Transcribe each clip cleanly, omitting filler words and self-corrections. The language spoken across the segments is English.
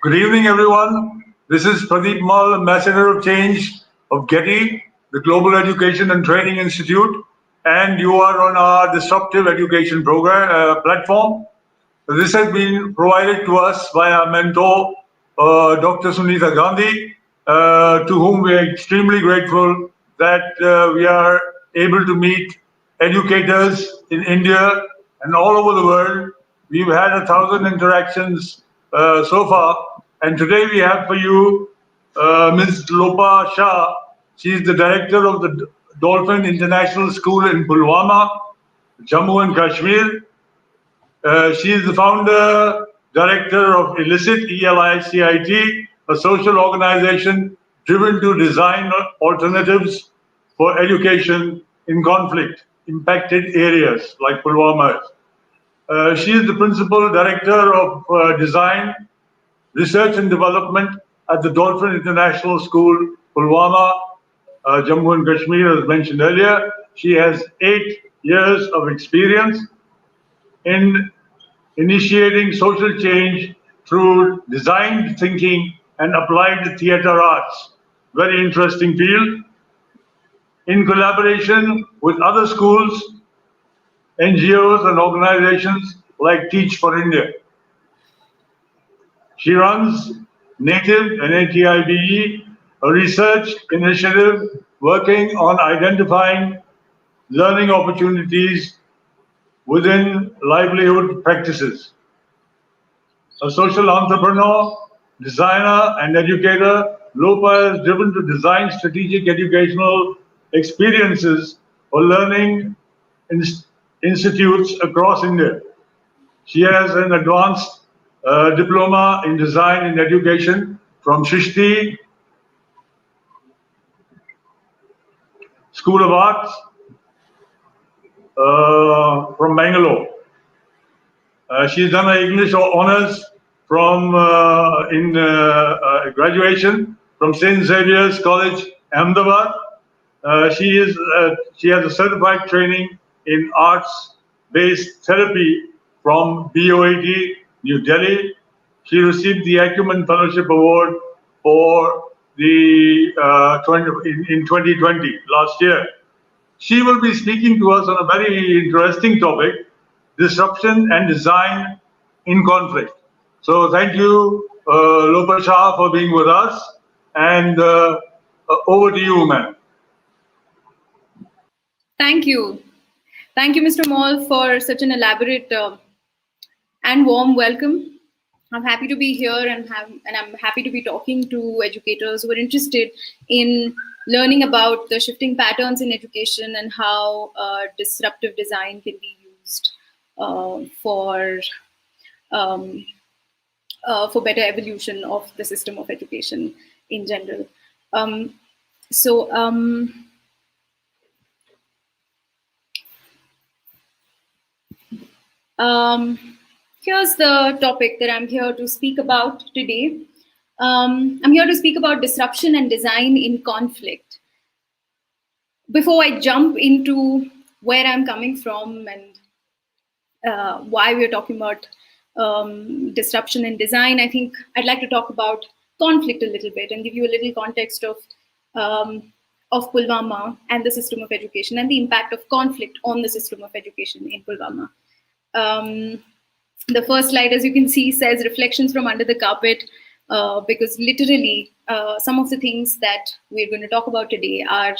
Good evening, everyone. This is Pradeep, Ambassador of Change of GETI, the Global Education and Training Institute, and you are on our Disruptive Education program platform. This has been provided to us by our mentor, Dr. Sunita Gandhi, to whom we are extremely grateful that we are able to meet educators in India and all over the world. We've had 1,000 interactions so far, and today we have for you Ms. Lopa Shah. She is the director of the Dolphin International School in Pulwama, Jammu and Kashmir. She is the founder, director of Illicit, ELICIT, a social organization driven to design alternatives for education in conflict-impacted areas like Pulwama. She is the principal director of design, research and development at the Dolphin International School, Pulwama, Jammu and Kashmir, as mentioned earlier. She has 8 years of experience in initiating social change through design thinking and applied theater arts. Very interesting field. In collaboration with other schools, NGOs and organizations like Teach for India. She runs Native, NATIVE, a research initiative working on identifying learning opportunities within livelihood practices. A social entrepreneur, designer, and educator, Lopa is driven to design strategic educational experiences for learning institutes across India. She has an advanced diploma in design and education from Shrishti School of Arts from Bangalore. She's done her English honors from graduation from St. Xavier's College, Ahmedabad. She has a certified training in arts-based therapy from BOAT, New Delhi. She received the Acumen Fellowship Award for the in 2020, last year. She will be speaking to us on a very interesting topic, disruption and design in conflict. So thank you, Lopa Shah, for being with us. And over to you, ma'am. Thank you. Thank you, Mr. Mall, for such an elaborate and warm welcome. I'm happy to be here and I'm happy to be talking to educators who are interested in learning about the shifting patterns in education and how disruptive design can be used for better evolution of the system of education in general. Here's the topic that I'm here to speak about today. I'm here to speak about disruption and design in conflict. Before I jump into where I'm coming from and why we're talking about disruption and design, I think I'd like to talk about conflict a little bit and give you a little context of Pulwama and the system of education and the impact of conflict on the system of education in Pulwama. The first slide, as you can see, says reflections from under the carpet, because literally some of the things that we're going to talk about today are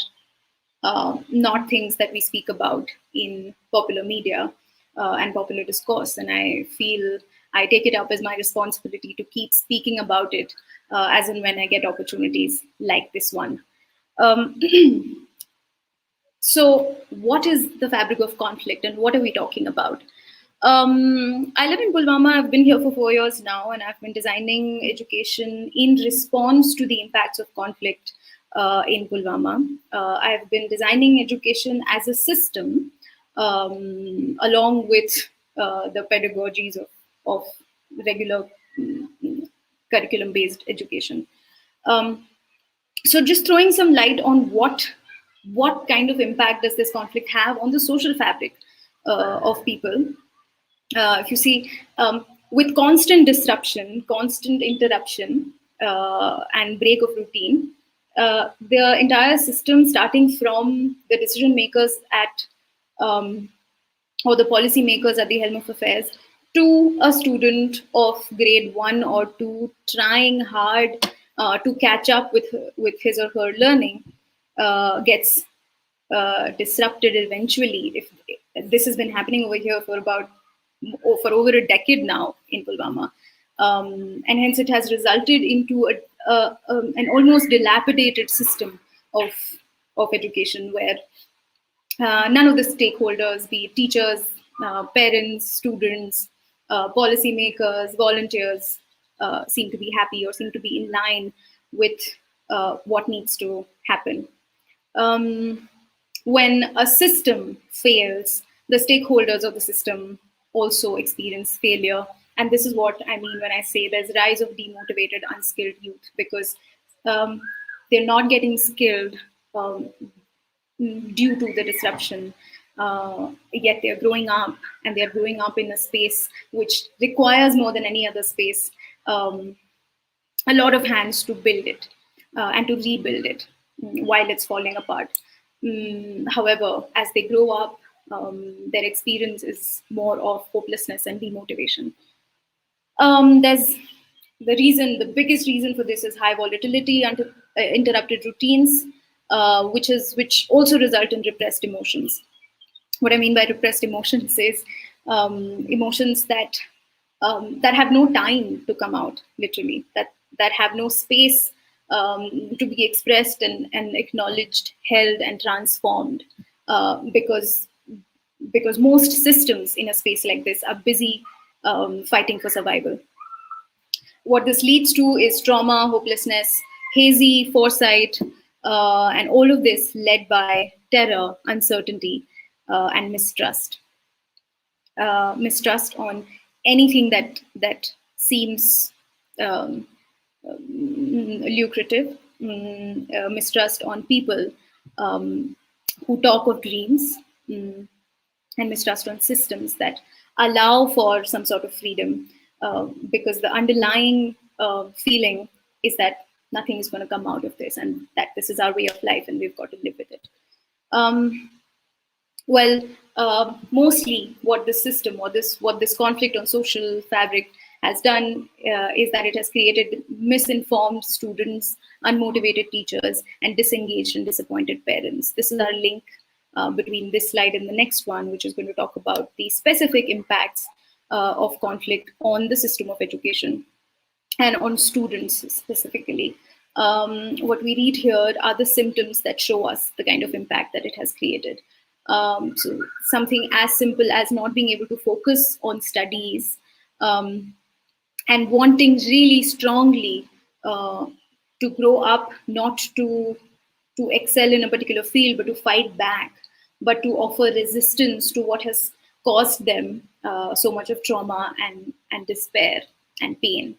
not things that we speak about in popular media and popular discourse. And I feel I take it up as my responsibility to keep speaking about it as and when I get opportunities like this one. So what is the fabric of conflict and what are we talking about? I live in Pulwama. I've been here for 4 years now, and I've been designing education in response to the impacts of conflict in Pulwama. I've been designing education as a system along with the pedagogies of regular curriculum-based education. So just throwing some light on what kind of impact does this conflict have on the social fabric of people. If you see, with constant disruption, constant interruption, and break of routine, the entire system, starting from the decision makers at or the policymakers at the helm of affairs, to a student of grade 1 or 2 trying hard to catch up with his or her learning, gets disrupted eventually. If this has been happening over here for over a decade now in Pulwama, and hence it has resulted into an almost dilapidated system of education, where none of the stakeholders, be it teachers, parents, students, policymakers, volunteers, seem to be happy or seem to be in line with what needs to happen. When a system fails, the stakeholders of the system also experience failure. And this is what I mean when I say there's a rise of demotivated, unskilled youth, because they're not getting skilled due to the disruption. Yet they're growing up, and they're growing up in a space which requires more than any other space a lot of hands to build it and to rebuild it while it's falling apart. However, as they grow up, their experience is more of hopelessness and demotivation. There's the biggest reason for this is high volatility and interrupted routines, which also result in repressed emotions. What I mean by repressed emotions is emotions that have no time to come out, literally, that have no space to be expressed and acknowledged, held, and transformed, because most systems in a space like this are busy fighting for survival. What this leads to is trauma, hopelessness, hazy foresight, and all of this led by terror, uncertainty, and mistrust. Mistrust on anything that seems lucrative, mistrust on people who talk of dreams, and mistrust on systems that allow for some sort of freedom, because the underlying feeling is that nothing is going to come out of this, and that this is our way of life and we've got to live with it. Mostly what this system, what this conflict on social fabric has done is that it has created misinformed students, unmotivated teachers, and disengaged and disappointed parents. This is our link between this slide and the next one, which is going to talk about the specific impacts of conflict on the system of education and on students specifically. What we read here are the symptoms that show us the kind of impact that it has created. So something as simple as not being able to focus on studies, and wanting really strongly to grow up, not to excel in a particular field, but to fight back, but to offer resistance to what has caused them so much of trauma and despair and pain.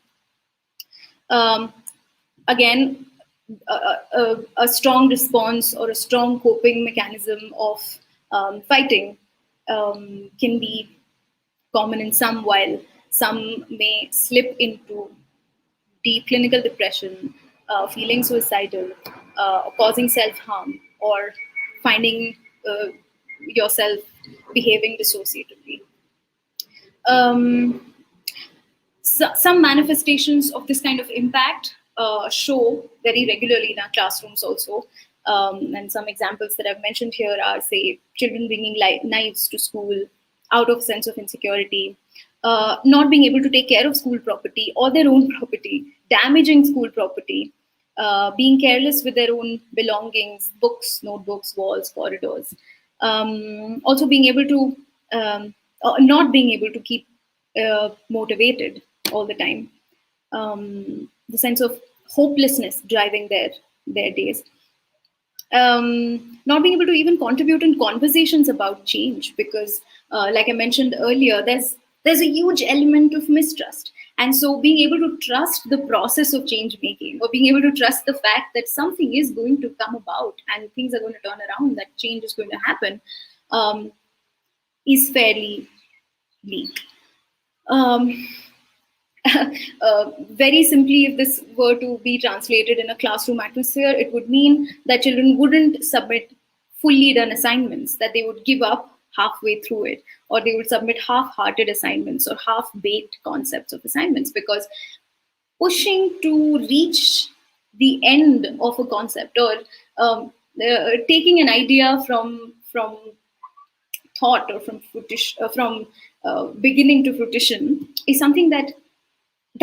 Again, a strong response or a strong coping mechanism of fighting can be common in some, while some may slip into deep clinical depression, feeling suicidal, causing self-harm, or finding yourself behaving dissociatively. Some manifestations of this kind of impact show very regularly in our classrooms also. And some examples that I've mentioned here are, say, children bringing knives to school out of sense of insecurity, not being able to take care of school property or their own property, damaging school property, being careless with their own belongings, books, notebooks, walls, corridors. Also being able to, not being able to keep motivated all the time. The sense of hopelessness driving their days. Not being able to even contribute in conversations about change, because like I mentioned earlier, there's a huge element of mistrust. And so being able to trust the process of change making, or being able to trust the fact that something is going to come about and things are going to turn around, that change is going to happen, is fairly bleak. Very simply, if this were to be translated in a classroom atmosphere, it would mean that children wouldn't submit fully done assignments, that they would give up halfway through it, or they would submit half-hearted assignments or half-baked concepts of assignments, because pushing to reach the end of a concept, or taking an idea from thought, or from beginning to fruition, is something that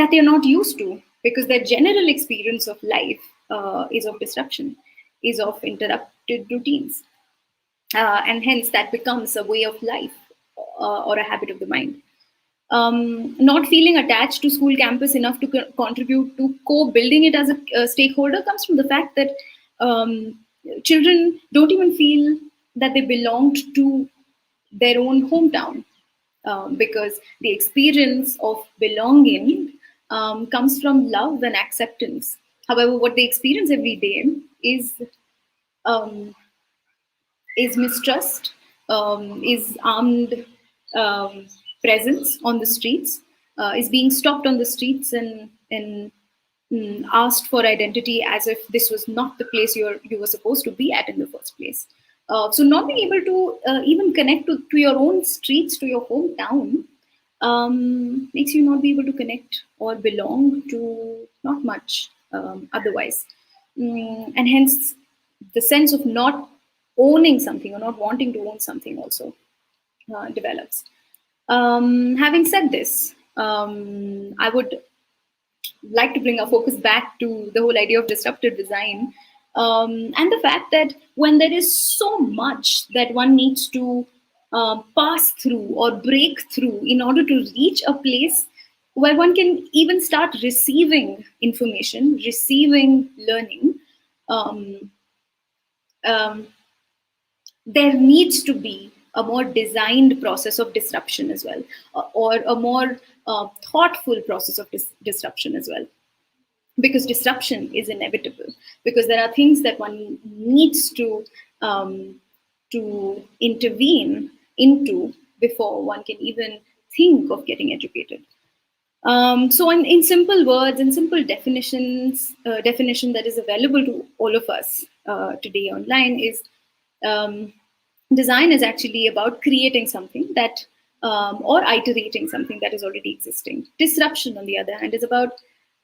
they're not used to, because their general experience of life is of disruption, is of interrupted routines, and hence that becomes a way of life, or a habit of the mind. Not feeling attached to school campus enough to contribute to co-building it as a stakeholder comes from the fact that children don't even feel that they belonged to their own hometown, because the experience of belonging comes from love and acceptance. However, what they experience every day um, is mistrust, is armed presence on the streets, is being stopped on the streets and asked for identity as if this was not the place you were supposed to be at in the first place. So not being able to even connect to your own streets, to your hometown, makes you not be able to connect or belong to not much otherwise. And hence, the sense of not owning something or not wanting to own something also develops. Having said this, I would like to bring our focus back to the whole idea of disruptive design, and the fact that when there is so much that one needs to pass through or break through in order to reach a place where one can even start receiving information, receiving learning, um, um, there needs to be a more designed process of disruption as well, or a more thoughtful process of disruption as well, because disruption is inevitable, because there are things that one needs to intervene into before one can even think of getting educated. So in simple words, in simple definitions, definition that is available to all of us today online is, um, design is actually about creating something that, or iterating something that is already existing. Disruption, on the other hand, is about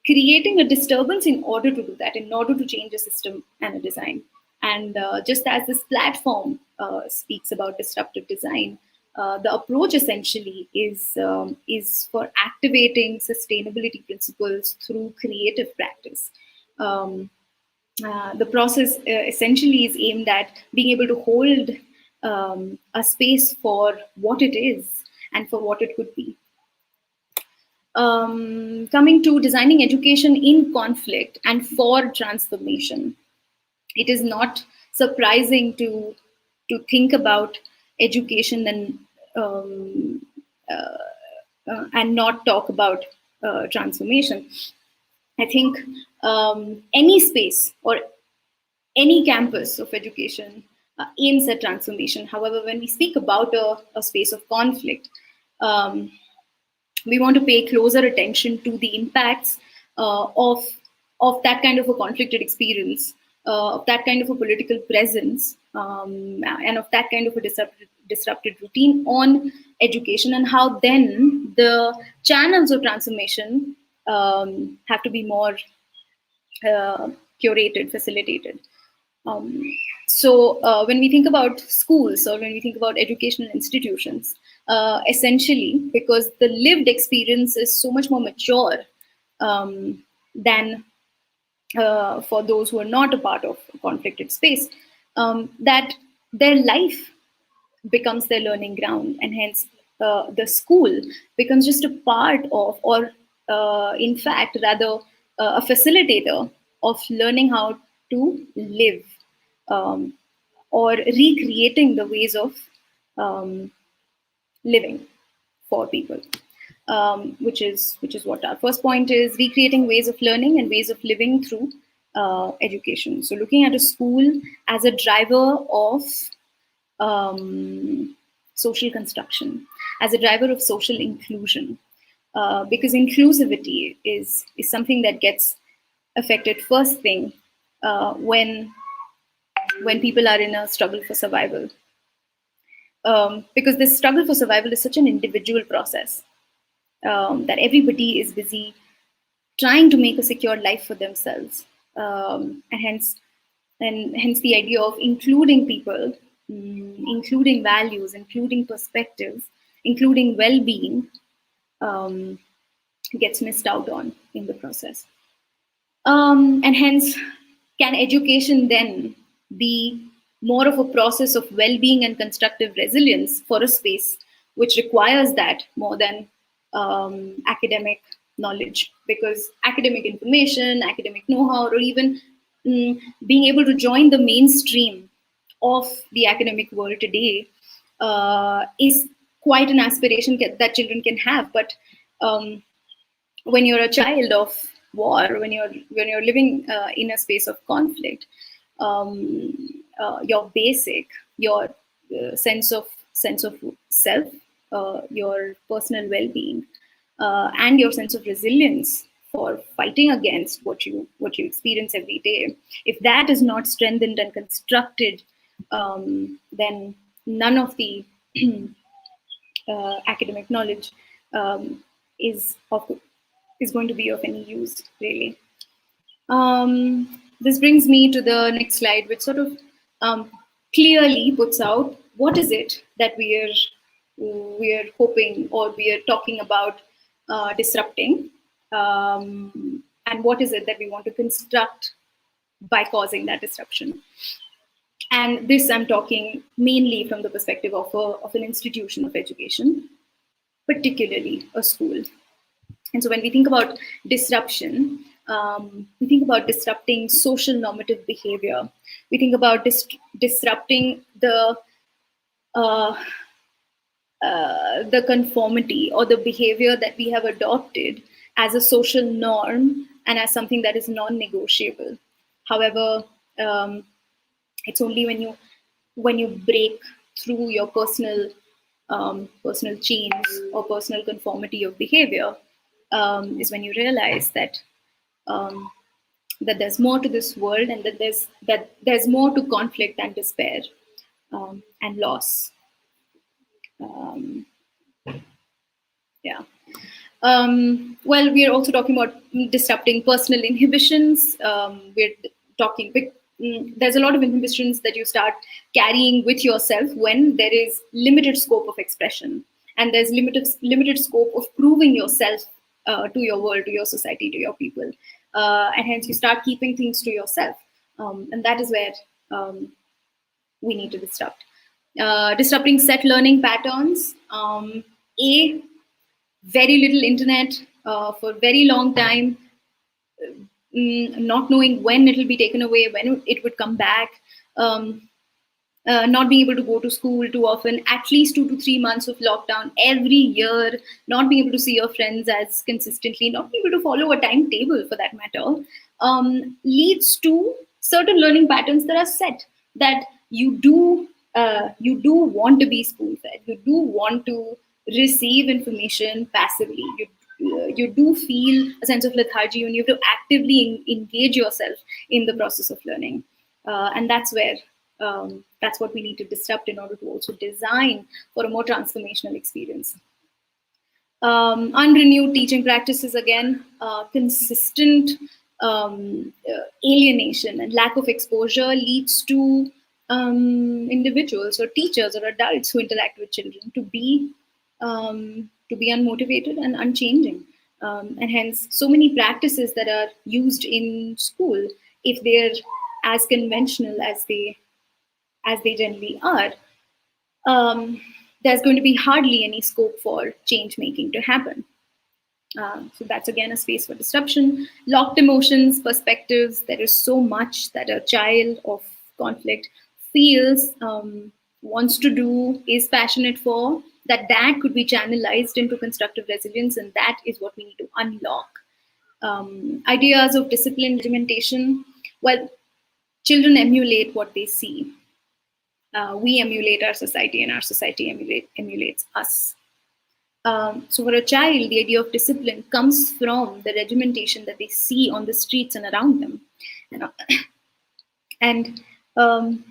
creating a disturbance in order to do that, in order to change a system and a design. And just as this platform speaks about disruptive design, the approach essentially is for activating sustainability principles through creative practice. Um, the process essentially is aimed at being able to hold a space for what it is and for what it could be. Coming to designing education in conflict and for transformation, it is not surprising to think about education and not talk about transformation. I think any space or any campus of education aims at transformation. However, when we speak about a space of conflict, um, we want to pay closer attention to the impacts of that kind of a conflicted experience, of that kind of a political presence, and of that kind of a disrupted routine on education, and how then the channels of transformation have to be more curated, facilitated. Um, so when we think about schools, or when we think about educational institutions, essentially, because the lived experience is so much more mature than for those who are not a part of a conflicted space, that their life becomes their learning ground, and hence the school becomes just a part of, or in fact, rather a facilitator of learning how to live, um, or recreating the ways of um, living for people. Which is what our first point is: recreating ways of learning and ways of living through education. So, looking at a school as a driver of social construction, as a driver of social inclusion, because inclusivity is something that gets affected first thing when people are in a struggle for survival. Because this struggle for survival is such an individual process that everybody is busy trying to make a secure life for themselves, and hence the idea of including people, including values, including perspectives, including well-being, gets missed out on in the process. And hence, can education then be more of a process of well-being and constructive resilience for a space which requires that more than academic knowledge? Because academic information, academic know-how, or even being able to join the mainstream of the academic world today is quite an aspiration that children can have. But when you're a child of war, when you're living in a space of conflict, your sense of self, your personal well-being, and your sense of resilience for fighting against what you experience every day, if that is not strengthened and constructed, then none of the academic knowledge is going to be of any use, really. This brings me to the next slide, which sort of clearly puts out what is it that we are hoping, or we are talking about disrupting, and what is it that we want to construct by causing that disruption. And this I'm talking mainly from the perspective of an institution of education, particularly a school. And so when we think about disruption, we think about disrupting social normative behavior. We think about disrupting the conformity or the behavior that we have adopted as a social norm and as something that is non-negotiable. However, it's only when you break through your personal chains or personal conformity of behavior is when you realize that that there's more to this world, and that there's more to conflict and despair and loss. Yeah. Well, we are also talking about disrupting personal inhibitions. We're talking there's a lot of inhibitions that you start carrying with yourself when there is limited scope of expression, and there's limited scope of proving yourself to your world, to your society, to your people, and hence you start keeping things to yourself, and that is where we need to disrupt. Disrupting set learning patterns. Very little internet for a very long time, not knowing when it will be taken away, when it would come back, not being able to go to school too often, at least 2 to 3 months of lockdown every year, not being able to see your friends as consistently, not being able to follow a timetable for that matter, leads to certain learning patterns that are set, that you do want to be spoon-fed, you do want to receive information passively, you do feel a sense of lethargy, and you have to actively engage yourself in the process of learning, and that's where that's what we need to disrupt in order to also design for a more transformational experience. Unrenewed teaching practices, again, consistent alienation and lack of exposure leads to individuals or teachers or adults who interact with children to be unmotivated and unchanging. And hence, so many practices that are used in school, if they're as conventional as they generally are, there's going to be hardly any scope for change making to happen. So that's again a space for disruption. Locked emotions, perspectives. There is so much that a child of conflict feels, wants to do, is passionate for, that could be channelized into constructive resilience, and that is what we need to unlock. Ideas of discipline, regimentation. Well, children emulate what they see. We emulate our society, and our society emulates us. So for a child, the idea of discipline comes from the regimentation that they see on the streets and around them. You know, and um,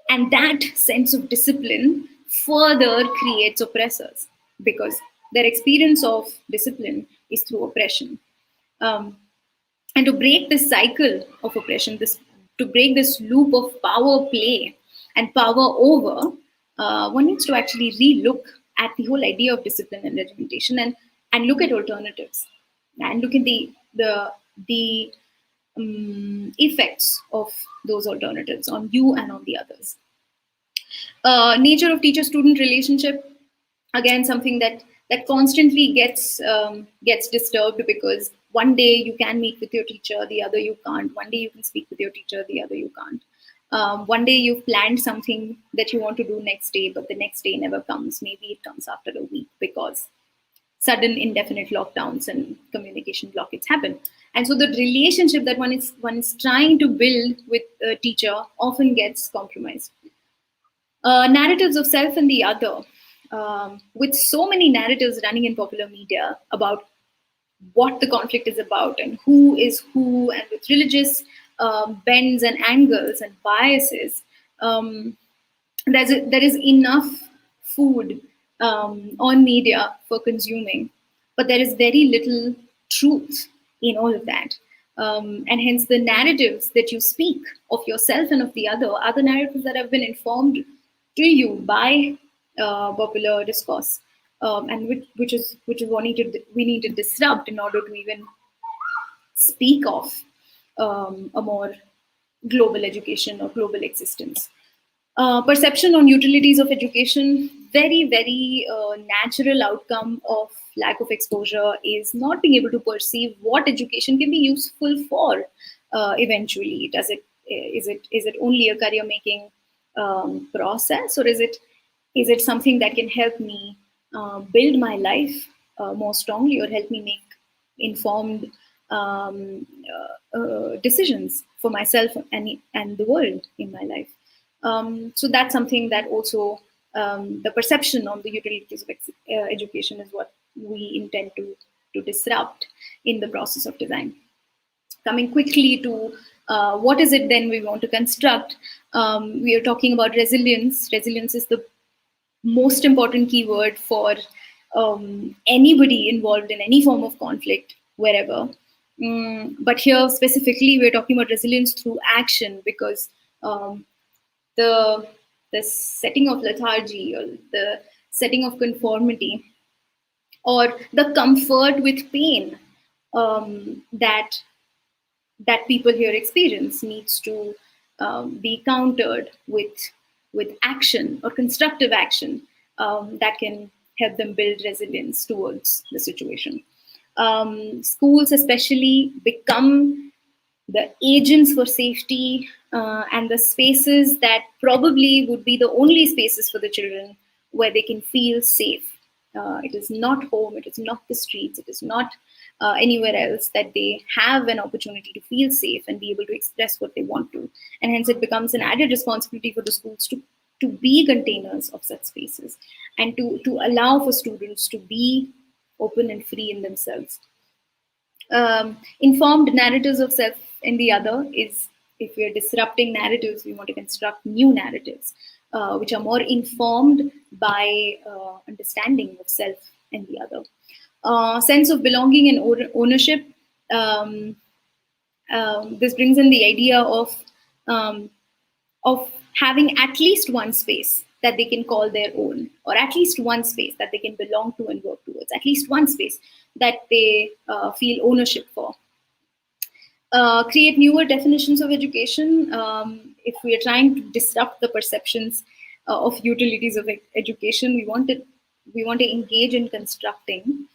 and that sense of discipline further creates oppressors because their experience of discipline is through oppression. Um, and to break this cycle of oppression, to break this loop of power play and power over, one needs to actually re-look at the whole idea of discipline and regimentation, and look at alternatives, and look at the effects of those alternatives on you and on the others. Nature of teacher-student relationship, again something that constantly gets disturbed, because one day you can meet with your teacher, the other you can't. One day you can speak with your teacher, the other you can't. One day you've planned something that you want to do next day, but the next day never comes. Maybe it comes after a week because sudden indefinite lockdowns and communication blockades happen. And so the relationship that one is trying to build with a teacher often gets compromised. Narratives of self and the other. With so many narratives running in popular media about what the conflict is about and who is who, and with religious bends and angles and biases, um, there is enough food on media for consuming, but there is very little truth in all of that. And hence, the narratives that you speak of yourself and of the other are the narratives that have been informed to you by popular discourse, and which is we need to disrupt in order to even speak of a more global education or global existence. Perception on utilities of education, very, very natural outcome of lack of exposure is not being able to perceive what education can be useful for eventually. Is it only a career making process, or is it something that can help me build my life more strongly, or help me make informed decisions for myself and the world in my life? So that's something that also, the perception on the utilities of education is what we intend to disrupt in the process of design. Coming quickly to what is it then we want to construct, we are talking about resilience. Resilience is the most important keyword for anybody involved in any form of conflict, wherever. But here specifically, we're talking about resilience through action, because the setting of lethargy, or the setting of conformity, or the comfort with pain that people here experience needs to be countered with action or constructive action that can help them build resilience towards the situation. Schools especially become the agents for safety, and the spaces that probably would be the only spaces for the children where they can feel safe. It is not home, it is not the streets, it is not anywhere else that they have an opportunity to feel safe and be able to express what they want to. And hence it becomes an added responsibility for the schools to be containers of such spaces, and to allow for students to be open and free in themselves. Informed narratives of self and the other is, if we're disrupting narratives, we want to construct new narratives which are more informed by understanding of self and the other. Sense of belonging and ownership. This brings in the idea of having at least one space that they can call their own, or at least one space that they can belong to and work towards, at least one space that they feel ownership for. Create newer definitions of education. If we are trying to disrupt the perceptions of utilities of education, we want to engage in constructing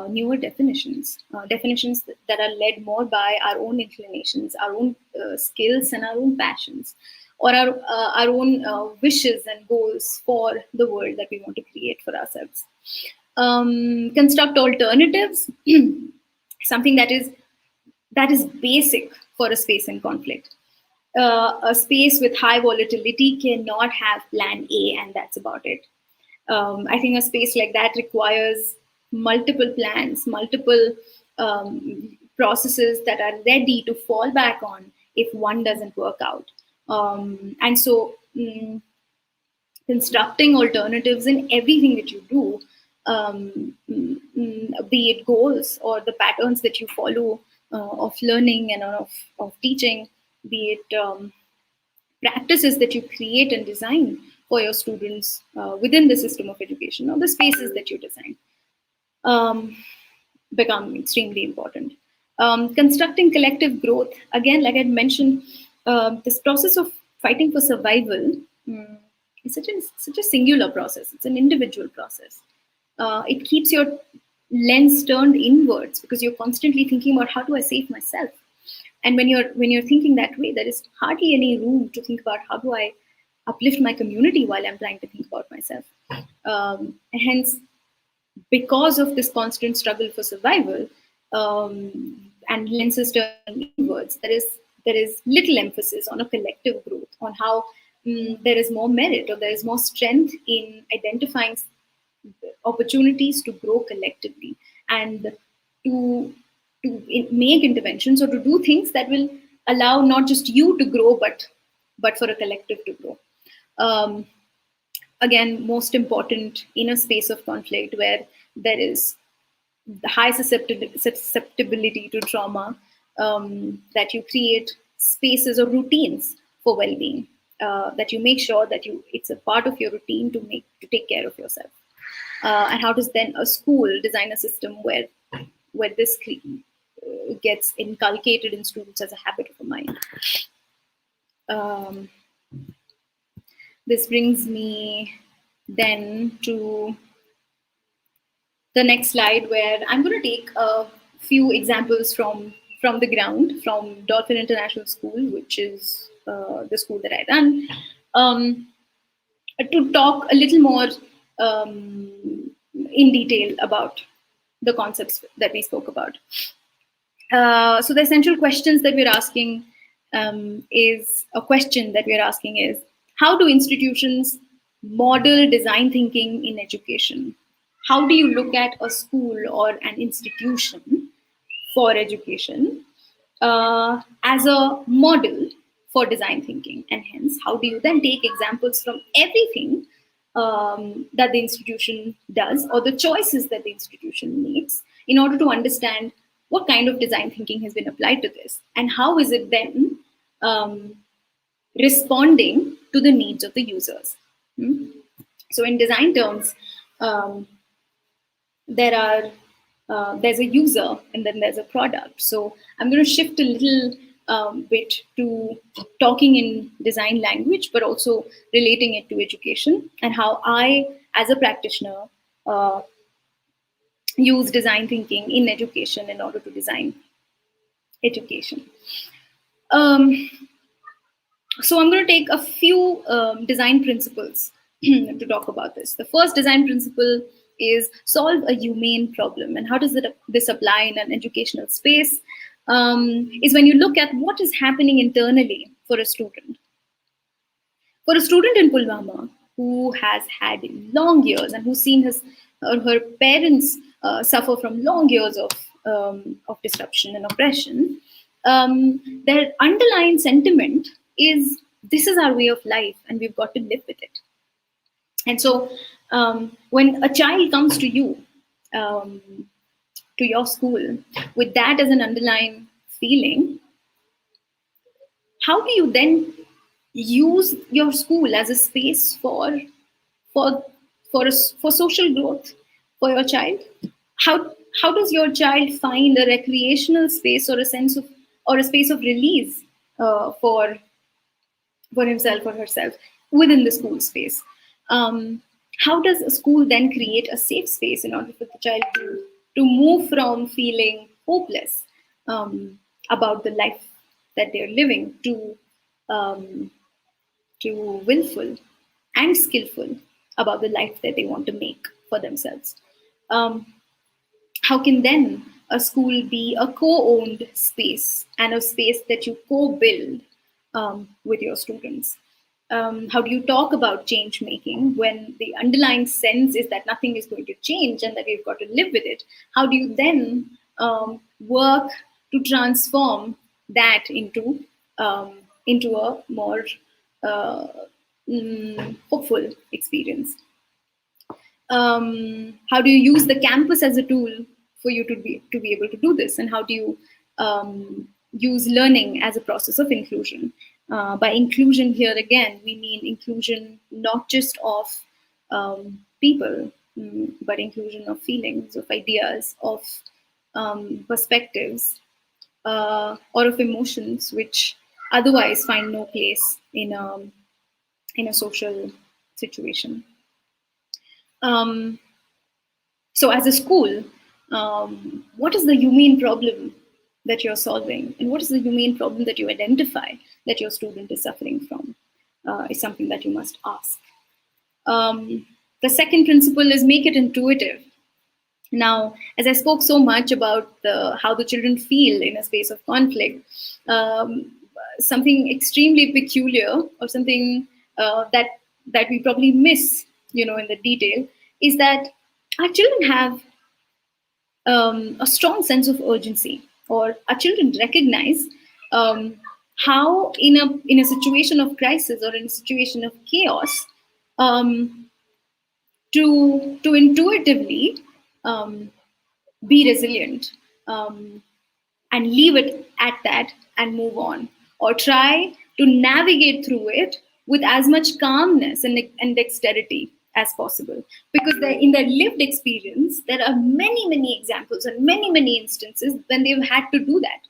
newer definitions, definitions that are led more by our own inclinations, our own skills, and our own passions, or our own wishes and goals for the world that we want to create for ourselves. Construct alternatives, something that is basic for a space in conflict. A space with high volatility cannot have plan A and that's about it. I think a space like that requires multiple plans, multiple processes that are ready to fall back on if one doesn't work out. And so, constructing alternatives in everything that you do, be it goals or the patterns that you follow of learning and of teaching, be it practices that you create and design for your students within the system of education, or the spaces that you design, um, become extremely important. Constructing collective growth, again, like I mentioned, this process of fighting for survival is such a singular process. It's an individual process. It keeps your lens turned inwards because you're constantly thinking about how do I save myself. And when you're thinking that way, there is hardly any room to think about how do I uplift my community while I'm trying to think about myself. Hence, because of this constant struggle for survival, and lenses turning inwards, there is little emphasis on a collective growth, on how there is more merit or there is more strength in identifying opportunities to grow collectively and to make interventions or to do things that will allow not just you to grow, but for a collective to grow. Um, Again, most important in a space of conflict where there is the high susceptibility to trauma, that you create spaces or routines for well-being, that you make sure that it's a part of your routine to take care of yourself. And how does then a school design a system where this gets inculcated in students as a habit of a mind? Um, this brings me then to the next slide, where I'm going to take a few examples from the ground, from Dolphin International School, which is the school that I run, to talk a little more in detail about the concepts that we spoke about. So the essential questions that we're asking is how do institutions model design thinking in education? How do you look at a school or an institution for education as a model for design thinking? And hence, how do you then take examples from everything that the institution does or the choices that the institution makes in order to understand what kind of design thinking has been applied to this and how is it then responding to the needs of the users? So in design terms, there's a user and then there's a product. So I'm going to shift a little bit to talking in design language, but also relating it to education and how I, as a practitioner, use design thinking in education in order to design education. So I'm going to take a few design principles to talk about this. The first design principle is solve a humane problem. And how does this apply in an educational space? Is when you look at what is happening internally for a student. For a student in Pulwama who has had long years and who's seen his or her parents suffer from long years of disruption and oppression, their underlying sentiment is this is our way of life and we've got to live with it. And so when a child comes to you, to your school, with that as an underlying feeling, how do you then use your school as a space for social growth for your child? How does your child find a recreational space or a space of release for himself or herself within the school space? How does a school then create a safe space in order for the child to move from feeling hopeless about the life that they're living to willful and skillful about the life that they want to make for themselves? How can then a school be a co-owned space and a space that you co-build with your students? how do you talk about change making when the underlying sense is that nothing is going to change and that we've got to live with it? How do you then work to transform that into a more uh, hopeful experience? How do you use the campus as a tool for you to be able to do this, and how do you use learning as a process of inclusion? By inclusion here again, we mean inclusion not just of people, but inclusion of feelings, of ideas, of perspectives, or of emotions which otherwise find no place in a social situation. Um, So, as a school, what is the humane problem that you're solving, and what is the humane problem that you identify that your student is suffering from? Is something that you must ask. The second principle is make it intuitive. Now, as I spoke so much about how the children feel in a space of conflict, something extremely peculiar or something that we probably miss, in the detail, is that our children have a strong sense of urgency, or our children recognize how in a situation of crisis or in a situation of chaos, um, to intuitively um, be resilient, and leave it at that and move on, or try to navigate through it with as much calmness and dexterity as possible, because in their lived experience there are many examples and many instances when they've had to do that,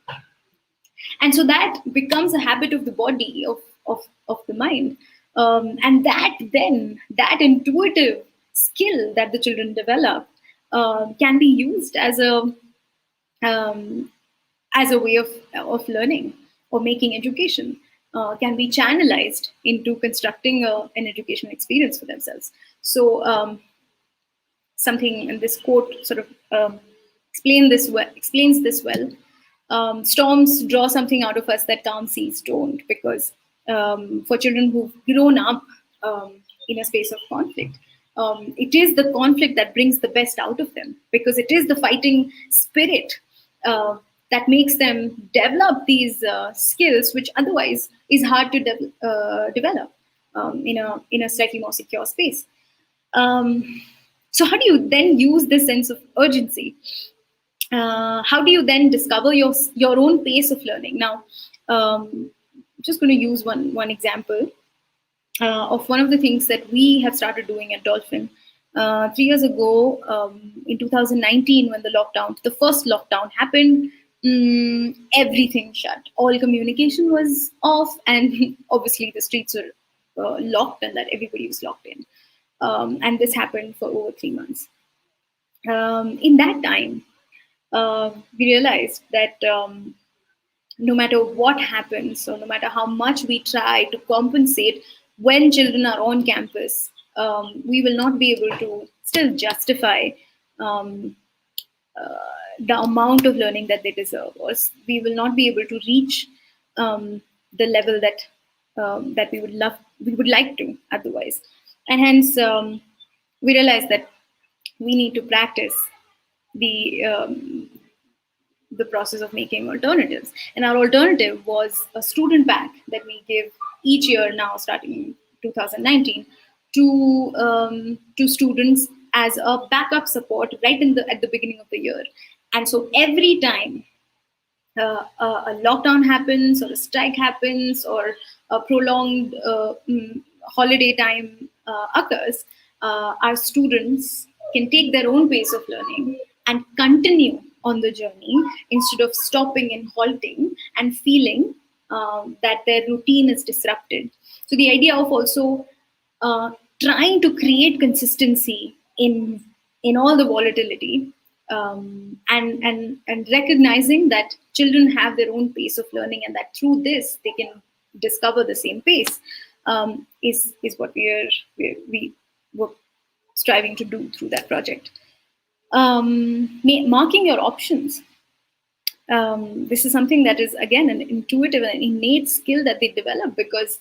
and so that becomes a habit of the body, of the mind, and that intuitive skill that the children develop can be used um, as a way of learning or making education, can be channelized into constructing an educational experience for themselves. So something in this quote sort of explains this well. Storms draw something out of us that calm seas don't, because for children who've grown up in a space of conflict, it is the conflict that brings the best out of them, because it is the fighting spirit uh, that makes them develop these skills, which otherwise is hard to develop in a slightly more secure space. Um, so how do you then use this sense of urgency? How do you then discover your own pace of learning? Now, I'm just going to use one example of one of the things that we have started doing at Dolphin. 3 years ago, in 2019, when the first lockdown happened, everything shut. All communication was off, and obviously the streets were locked, and that everybody was locked in. And this happened for over 3 months. In that time, we realized that no matter what happens, or no matter how much we try to compensate when children are on campus, we will not be able to still justify um, the amount of learning that they deserve, or we will not be able to reach the level that we would like to otherwise, and hence we realized that we need to practice the the process of making alternatives. And our alternative was a student pack that we give each year now, starting in 2019, to students as a backup support right at the beginning of the year. And so every time a lockdown happens, or a strike happens, or a prolonged holiday time occurs, our students can take their own pace of learning and continue on the journey, instead of stopping and halting and feeling that their routine is disrupted. So the idea of also trying to create consistency in all the volatility, and recognizing that children have their own pace of learning, and that through this they can discover the same pace, is what we were striving to do through that project. Marking your options. This is something that is again an intuitive and innate skill that they develop, because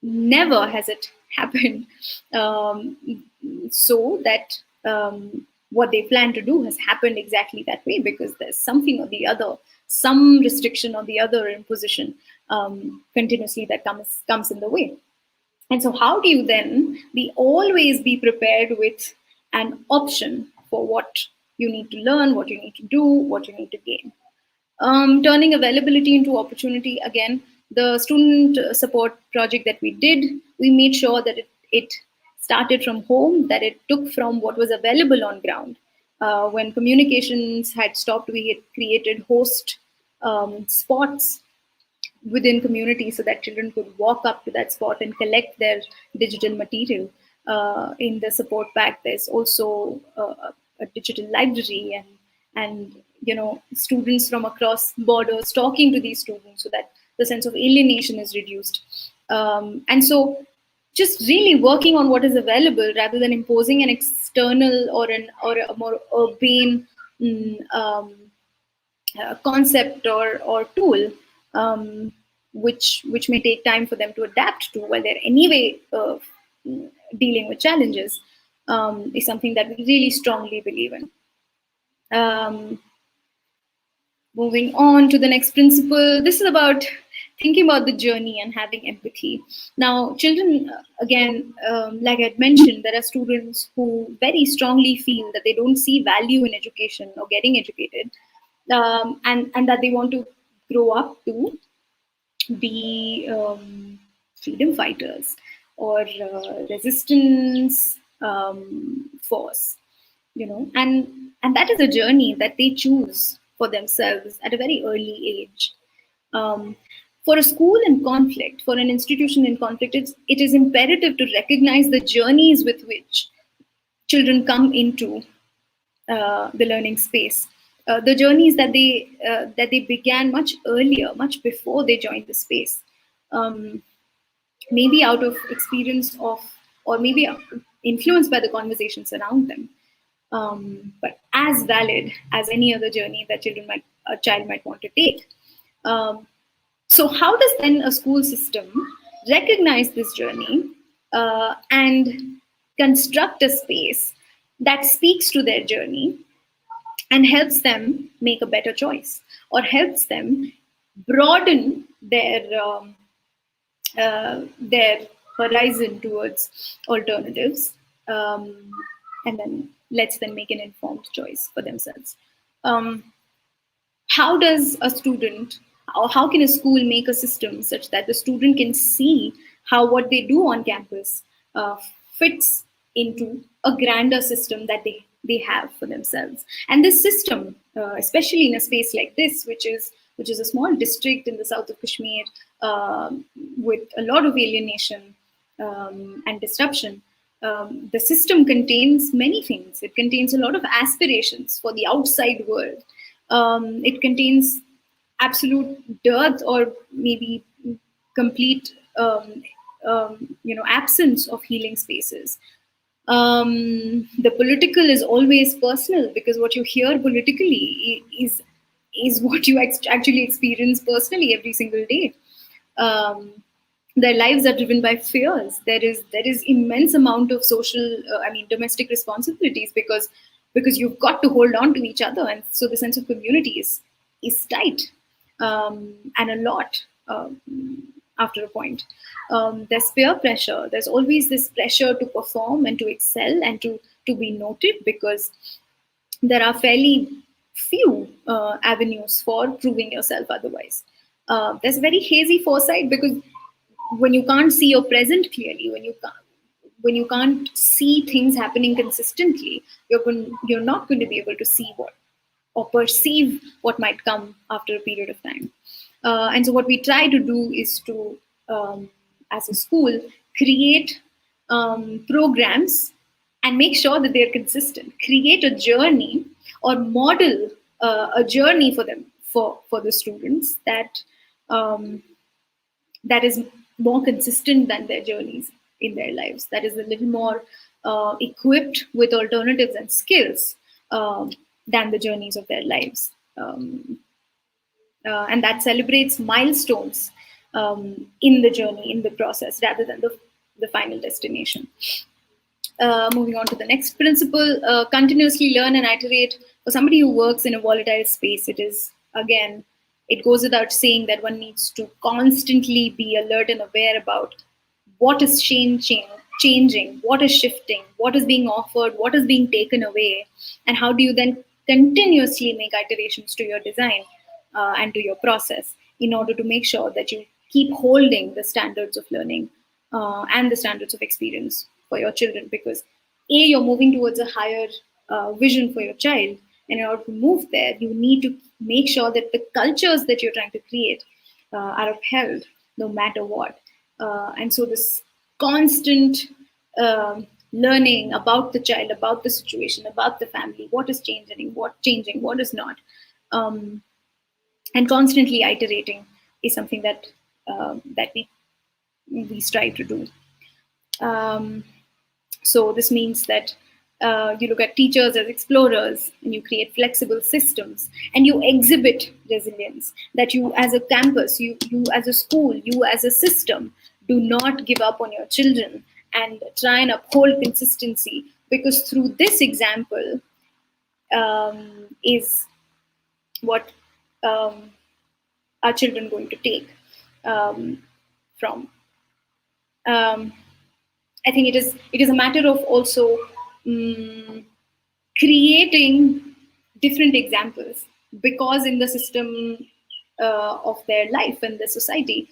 never has it happened. Um, so that what they plan to do has happened exactly that way, because there's something or the other, some restriction or the other imposition continuously that comes in the way. And so how do you then always be prepared with an option for what you need to learn, what you need to do, what you need to gain? Turning availability into opportunity. Again, the student support project that we did, we made sure that it started from home, that it took from what was available on ground. When communications had stopped, we had created host spots within community so that children could walk up to that spot and collect their digital material. In the support pack, there's also a digital library, and students from across borders talking to these students so that the sense of alienation is reduced. And so just really working on what is available rather than imposing an external or a more urbane concept or tool, which may take time for them to adapt to while they're anyway dealing with challenges, is something that we really strongly believe in. Moving on to the next principle, this is about thinking about the journey and having empathy. Now, children, again, like I had mentioned, there are students who very strongly feel that they don't see value in education or getting educated, and that they want to grow up to be freedom fighters or resistance force, and that is a journey that they choose for themselves at a very early age. For a school in conflict, for an institution in conflict, it is imperative to recognize the journeys with which children come into the learning space. The journeys that they began much earlier, much before they joined the space, maybe out of experience of, or maybe influenced by the conversations around them, but as valid as any other journey that a child might want to take. So how does then a school system recognize this journey and construct a space that speaks to their journey and helps them make a better choice, or helps them broaden their horizon towards alternatives, and then lets them make an informed choice for themselves? How does a student, or how can a school make a system such that the student can see how what they do on campus fits into a grander system that they have for themselves? And this system, especially in a space like this, which is a small district in the south of Kashmir, with a lot of alienation and disruption, the system contains many things. It contains a lot of aspirations for the outside world. It contains absolute dearth or maybe complete absence of healing spaces. The political is always personal, because what you hear politically is what you actually experience personally every single day. Their lives are driven by fears. There is immense amount of social, domestic responsibilities, because you've got to hold on to each other, and so the sense of community is tight, and a lot after a point. There's peer pressure. There's always this pressure to perform and to excel and to be noted, because there are fairly few avenues for proving yourself otherwise. There's very hazy foresight, because when you can't see your present clearly, when you can't see things happening consistently, you're not going to be able to see what, or perceive what might come after a period of time. And so what we try to do is to, as a school, create programs and make sure that they're consistent, create a journey or model a journey for them, for the students, that is more consistent than their journeys in their lives, that is a little more equipped with alternatives and skills than the journeys of their lives. And that celebrates milestones in the journey, in the process, rather than the final destination. Moving on to the next principle, continuously learn and iterate. For somebody who works in a volatile space, it is, again, it goes without saying that one needs to constantly be alert and aware about what is changing, what is shifting, what is being offered, what is being taken away, and how do you then continuously make iterations to your design and to your process in order to make sure that you keep holding the standards of learning and the standards of experience for your children. Because you're moving towards a higher vision for your child, and in order to move there, you need to make sure that the cultures that you're trying to create are upheld no matter what. And so this constant learning about the child, about the situation, about the family, what is changing, what is not, and constantly iterating is something that that we strive to do. So this means that you look at teachers as explorers, and you create flexible systems, and you exhibit resilience. That you as a campus, you as a school, you as a system, do not give up on your children and try and uphold consistency, because through this example is what are children going to take from. I think it is a matter of also creating different examples, because in the system of their life and the society,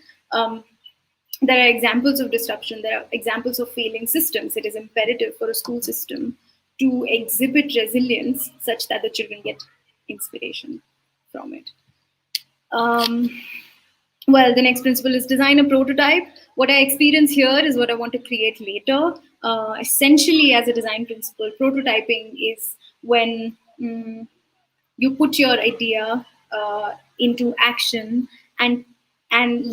there are examples of disruption, there are examples of failing systems. It is imperative for a school system to exhibit resilience such that the children get inspiration from it. Well, the next principle is design a prototype. What I experience here is what I want to create later. Essentially, as a design principle, prototyping is when you put your idea into action and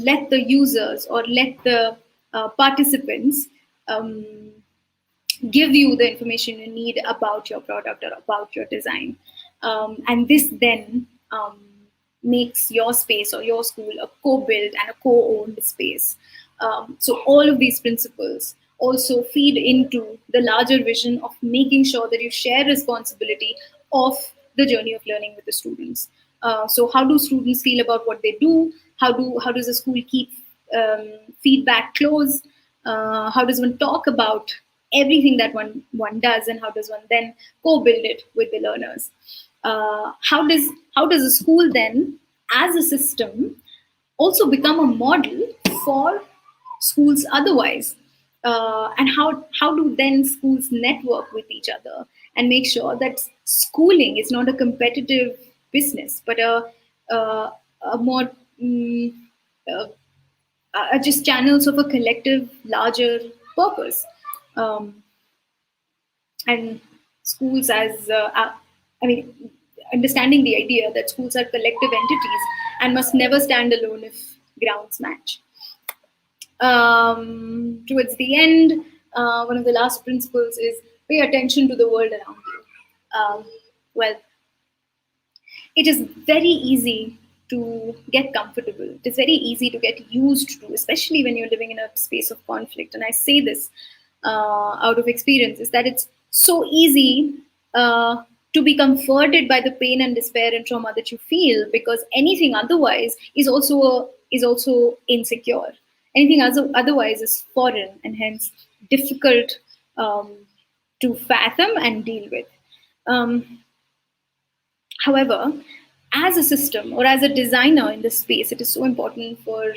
let the users or let the participants give you the information you need about your product or about your design. And this then makes your space or your school a co-built and a co-owned space. So all of these principles also feed into the larger vision of making sure that you share responsibility of the journey of learning with the students. So how do students feel about what they do? How does the school keep feedback close? How does one talk about everything that one does, and how does one then co-build it with the learners? How does a school then, as a system, also become a model for schools otherwise? And how do then schools network with each other and make sure that schooling is not a competitive business, but a more just channels of a collective, larger purpose? And schools as, understanding the idea that schools are collective entities and must never stand alone if grounds match. Towards the end, one of the last principles is pay attention to the world around you. Well, it is very easy to get comfortable. It is very easy to get used to, especially when you're living in a space of conflict. And I say this out of experience, is that it's so easy to be comforted by the pain and despair and trauma that you feel, because anything otherwise is also insecure. Anything otherwise is foreign and hence difficult to fathom and deal with. However, as a system or as a designer in this space, it is so important for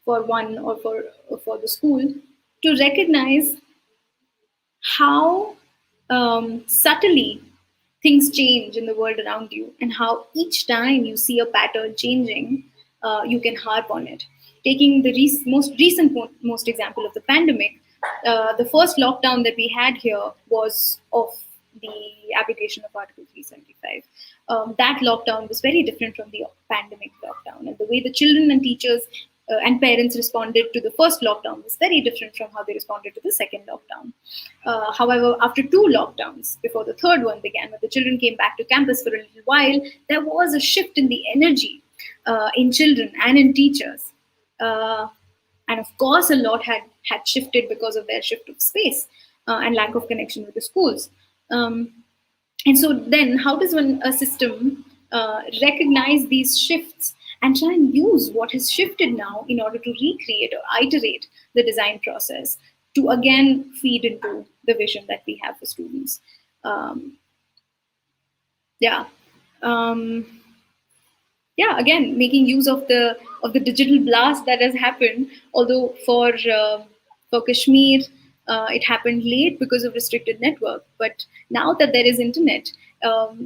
one or for the school to recognize how subtly things change in the world around you, and how each time you see a pattern changing, you can harp on it. Taking the most recent example of the pandemic, the first lockdown that we had here was of the application of Article 375. That lockdown was very different from the pandemic lockdown, and the way the children and teachers and parents responded to the first lockdown was very different from how they responded to the second lockdown. However, after 2 lockdowns, before the third one began, when the children came back to campus for a little while, there was a shift in the energy in children and in teachers. Uh, and of course, a lot had shifted because of their shift of space and lack of connection with the schools. Um, and so then, how does one a system recognize these shifts and try and use what has shifted now in order to recreate or iterate the design process to again feed into the vision that we have for students? Um, yeah. Um, yeah, again making use of the digital blast that has happened, although for Kashmir it happened late because of restricted network, but now that there is internet,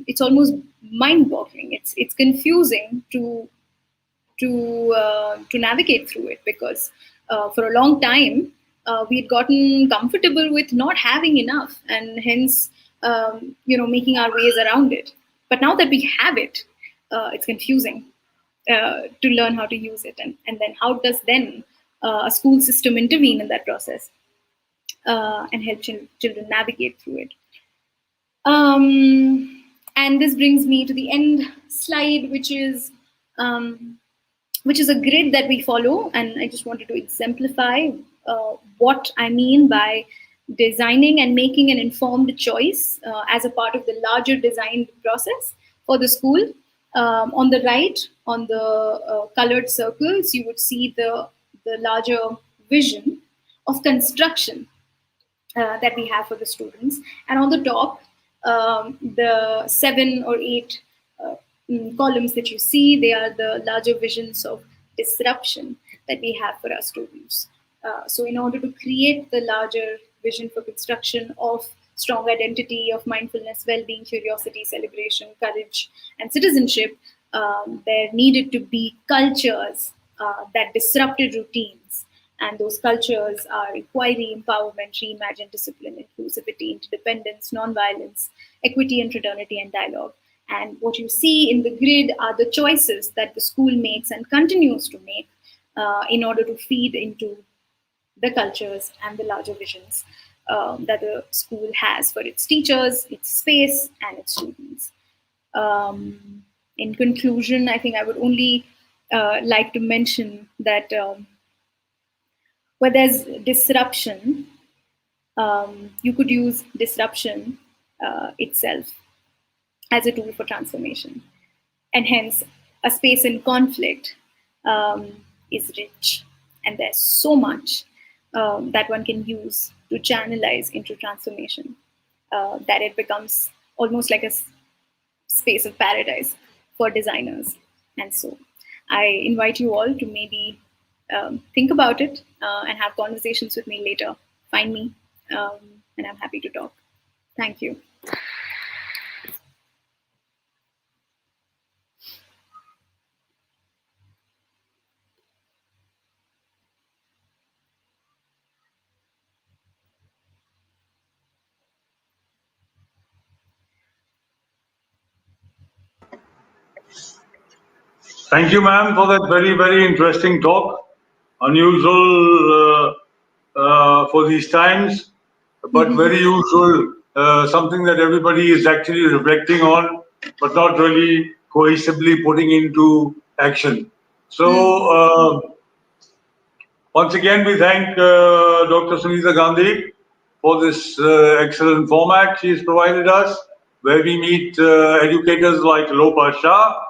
it's almost mind boggling. It's confusing to navigate through it, because for a long time we had gotten comfortable with not having enough, and hence making our ways around it. But now that we have it, it's confusing to learn how to use it, and then how does then a school system intervene in that process and help children navigate through it. And this brings me to the end slide, um, which is a grid that we follow. And I just wanted to exemplify what I mean by designing and making an informed choice as a part of the larger design process for the school. On the right, on the colored circles, you would see the larger vision of construction that we have for the students. And on the top, the 7 or 8 columns that you see, they are the larger visions of disruption that we have for our students. So in order to create the larger vision for construction of strong identity, of mindfulness, well-being, curiosity, celebration, courage, and citizenship, there needed to be cultures that disrupted routines. And those cultures are inquiry, empowerment, reimagined discipline, inclusivity, interdependence, nonviolence, equity and fraternity, and dialogue. And what you see in the grid are the choices that the school makes and continues to make in order to feed into the cultures and the larger visions that the school has for its teachers, its space, and its students. In conclusion, I think I would only like to mention that where there's disruption, you could use disruption itself as a tool for transformation. And hence, a space in conflict is rich. And there's so much that one can use to channelize into transformation that it becomes almost like a space of paradise for designers. And so I invite you all to maybe think about it and have conversations with me later. Find me, and I'm happy to talk. Thank you. Thank you, ma'am, for that very, very interesting talk. Unusual for these times, but very usual, something that everybody is actually reflecting on, but not really cohesively putting into action. So, once again, we thank Dr. Sunita Gandhi for this excellent format she has provided us, where we meet educators like Lopa, Shah,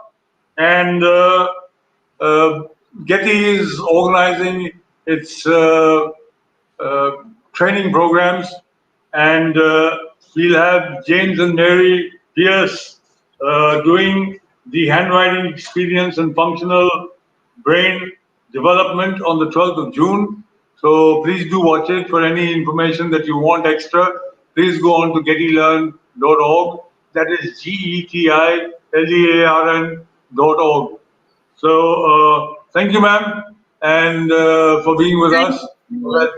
and uh, GETI is organizing its uh, training programs, and we'll have James and Mary Pierce doing the handwriting experience and functional brain development on the 12th of June. So please do watch it. For any information that you want extra, please go on to getilearn.org. That is GETILEARN.org. So thank you, ma'am, and for being with Thank us for you. that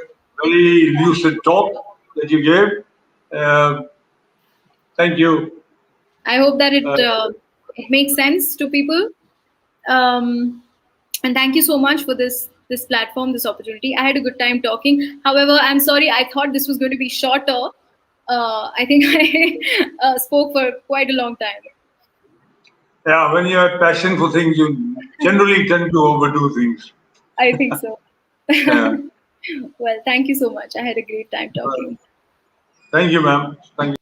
very lucid talk that you gave. Uh, thank you. I hope that Uh, it makes sense to people. Um, and thank you so much for this platform, this opportunity. I had a good time talking. However, I'm sorry, I thought this was going to be shorter. I think I spoke for quite a long time. yeah, when you have passion for things, you generally tend to overdo things. I think so. Yeah. Well, thank you so much. I had a great time talking. Thank you, ma'am. Thank you.